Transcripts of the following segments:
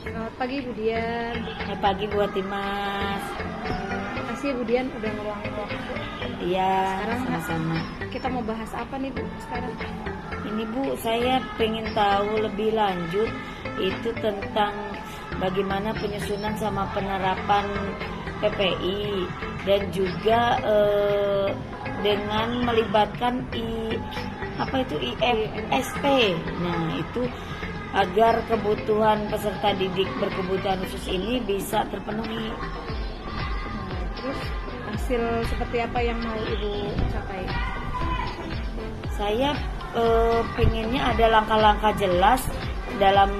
Selamat pagi Bu Dian. Selamat pagi buat Dimas. Makasih Bu Dian udah ngeluangin waktu. Iya, Sekarang sama-sama. kita mau bahas apa nih Bu sekarang? Ini Bu, saya pengen tahu lebih lanjut itu tentang bagaimana penyusunan sama penerapan PPI dan juga dengan melibatkan IFSP. Nah, itu agar kebutuhan peserta didik berkebutuhan khusus ini bisa terpenuhi. Terus hasil seperti apa yang mau Ibu capai? Saya pengennya ada langkah-langkah jelas dalam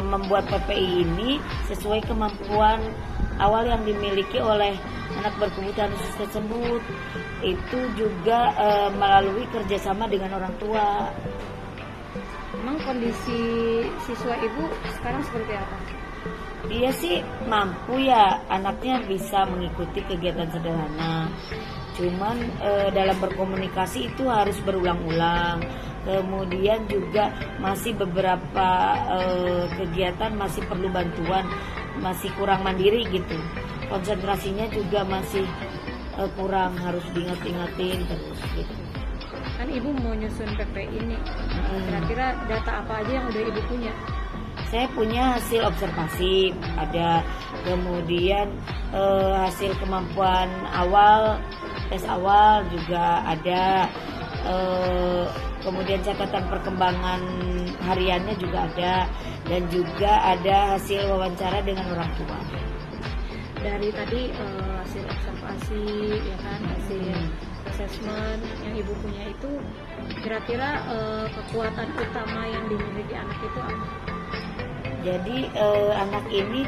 membuat PPI ini sesuai kemampuan awal yang dimiliki oleh anak berkebutuhan khusus tersebut. Itu juga melalui kerjasama dengan orang tua. Emang kondisi siswa Ibu sekarang seperti apa? Dia sih mampu ya, anaknya bisa mengikuti kegiatan sederhana. Cuman dalam berkomunikasi itu harus berulang-ulang. Kemudian juga masih beberapa kegiatan masih perlu bantuan, masih kurang mandiri gitu. Konsentrasinya juga masih kurang, harus diingat-ingatin terus gitu. Kan Ibu mau nyusun PPI ini. Kira-kira data apa aja yang udah Ibu punya? Saya punya hasil observasi, ada kemudian hasil kemampuan awal, tes awal juga ada, kemudian catatan perkembangan hariannya juga ada, dan juga ada hasil wawancara dengan orang tua. Dari tadi hasil observasi, ya kan, hasil assessment yang Ibu punya itu, kira-kira kekuatan utama yang dimiliki anak itu apa? Jadi anak ini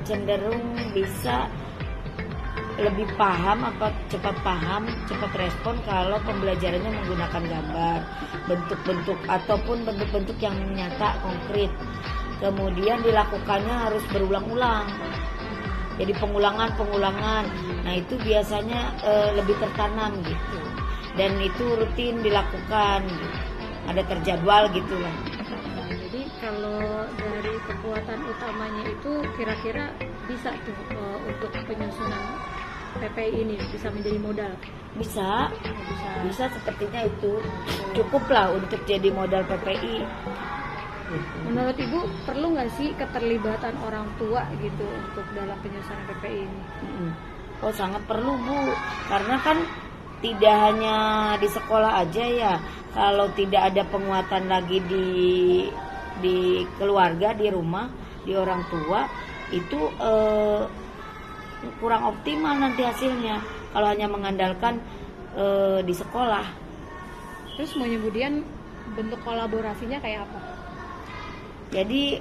cenderung bisa lebih paham cepat respon kalau pembelajarannya menggunakan gambar, bentuk-bentuk ataupun bentuk-bentuk yang nyata konkret. Kemudian dilakukannya harus berulang-ulang. Jadi pengulangan. Nah, itu biasanya lebih tertanam gitu. Dan itu rutin dilakukan. Gitu. Ada terjadwal gitu lah. Jadi kalau dari kekuatan utamanya itu kira-kira bisa tuh untuk penyusunan PPI ini bisa menjadi modal. Bisa sepertinya itu cukuplah untuk jadi modal PPI. Menurut Ibu perlu nggak sih keterlibatan orang tua gitu untuk dalam penyusunan PPI ini? Oh, sangat perlu Bu, karena kan tidak hanya di sekolah aja ya. Kalau tidak ada penguatan lagi di keluarga, di rumah, di orang tua, itu kurang optimal nanti hasilnya kalau hanya mengandalkan di sekolah. Terus maunya Bu Dian bentuk kolaborasinya kayak apa? Jadi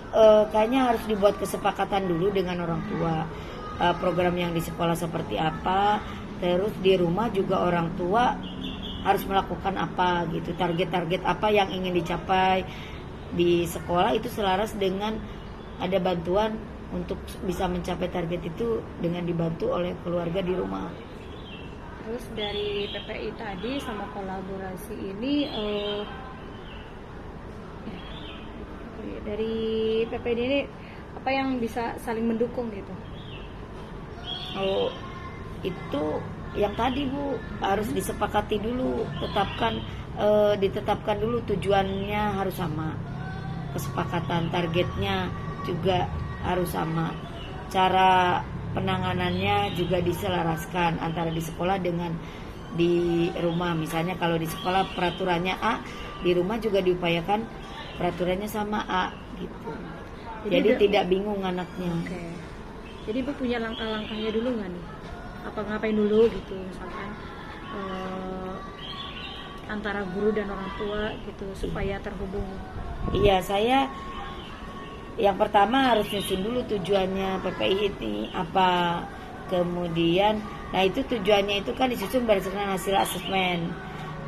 kayaknya harus dibuat kesepakatan dulu dengan orang tua, program yang di sekolah seperti apa, terus di rumah juga orang tua harus melakukan apa gitu, target-target apa yang ingin dicapai di sekolah itu selaras dengan ada bantuan untuk bisa mencapai target itu dengan dibantu oleh keluarga di rumah. Terus dari PPI tadi sama kolaborasi ini dari PPI ini apa yang bisa saling mendukung gitu? Oh, itu yang tadi Bu, harus disepakati dulu, ditetapkan dulu tujuannya harus sama, kesepakatan targetnya juga harus sama, cara penanganannya juga diselaraskan antara di sekolah dengan di rumah. Misalnya kalau di sekolah peraturannya A, di rumah juga diupayakan peraturannya sama A gitu. Jadi tidak bingung anaknya. Okay. Jadi Bu punya langkah-langkahnya dulu nggak nih? Apa ngapain dulu gitu, misalkan antara guru dan orang tua gitu supaya terhubung? Iya, saya yang pertama harus nyusun dulu tujuannya PPI ini apa. Kemudian, nah itu tujuannya itu kan disusun berdasarkan hasil asesmen.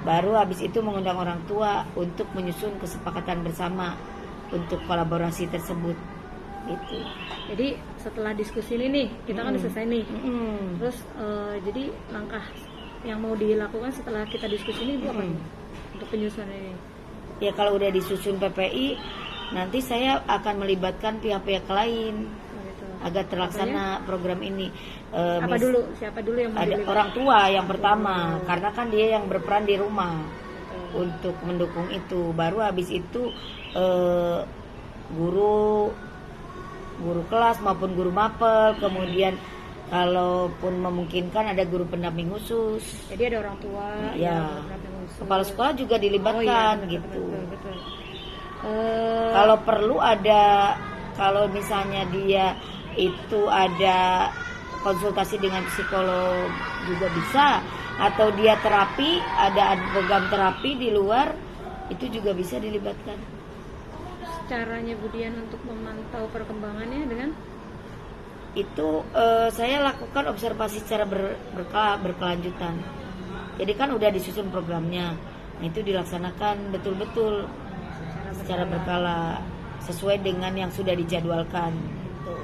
Baru habis itu mengundang orang tua untuk menyusun kesepakatan bersama untuk kolaborasi tersebut. Gitu. Jadi setelah diskusi ini nih, kita kan udah selesai nih. Terus jadi langkah yang mau dilakukan setelah kita diskusi ini apa nih untuk penyusunan ini? Ya kalau udah disusun PPI, nanti saya akan melibatkan pihak-pihak lain Gitu. agar terlaksana program ini. Siapa dulu yang mau Ada dilibat? orang tua yang pertama, karena kan dia yang berperan di rumah untuk mendukung itu. Baru habis itu guru kelas maupun guru mapel, kemudian kalaupun memungkinkan ada guru pendamping khusus. Jadi ada orang tua, Ya, pendamping khusus. kepala sekolah juga dilibatkan betul, gitu. betul. Kalau perlu ada, kalau misalnya dia itu ada konsultasi dengan psikolog juga bisa, atau dia terapi, ada program terapi di luar, itu juga bisa dilibatkan. Caranya Bu Dian untuk memantau perkembangannya dengan Itu saya lakukan observasi secara berkelanjutan. Jadi kan udah disusun programnya, itu dilaksanakan betul-betul secara berkala sesuai dengan yang sudah dijadwalkan. Gitu.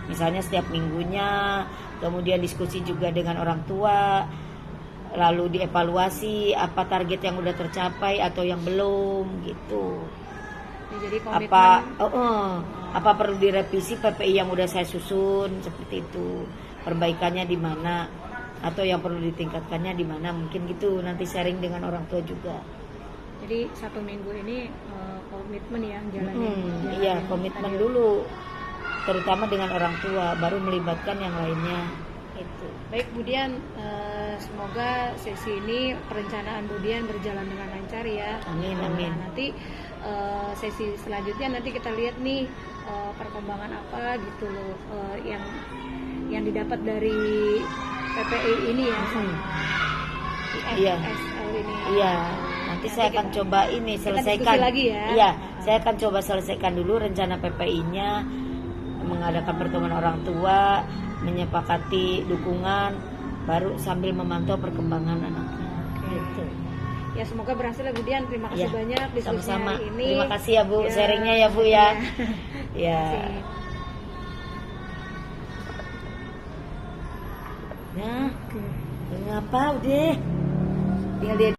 Misalnya setiap minggunya, kemudian diskusi juga dengan orang tua, lalu dievaluasi apa target yang udah tercapai atau yang belum gitu. jadi komitmen Apa perlu direvisi PPI yang udah saya susun seperti itu, perbaikannya di mana atau yang perlu ditingkatkannya di mana, mungkin gitu. Nanti sharing dengan orang tua juga. Jadi 1 minggu ini komitmen ya jalanin. Iya, komitmen dulu, terutama dengan orang tua, baru melibatkan yang lainnya. Itu. Baik Bu Dian, semoga sesi ini perencanaan Bu Dian berjalan dengan lancar ya. Amin, amin. Nah, nanti sesi selanjutnya nanti kita lihat nih perkembangan apa gitu loh yang didapat dari PPI ini ya. Iya. IFSL ini. Iya, nanti saya akan coba ini selesaikan. diskusi lagi ya. Iya, saya akan coba selesaikan dulu rencana PPI-nya, mengadakan pertemuan orang tua, menyepakati dukungan, baru sambil memantau perkembangan anaknya. Gitu. Ya semoga berhasil ya Bu Dian. Terima kasih Ya, banyak diskusinya sama-sama. hari ini. Terima kasih ya Bu, Ya, sharingnya ya Bu ya. Ya. Terima kasih. Nah, ngapa udah? Tinggal dia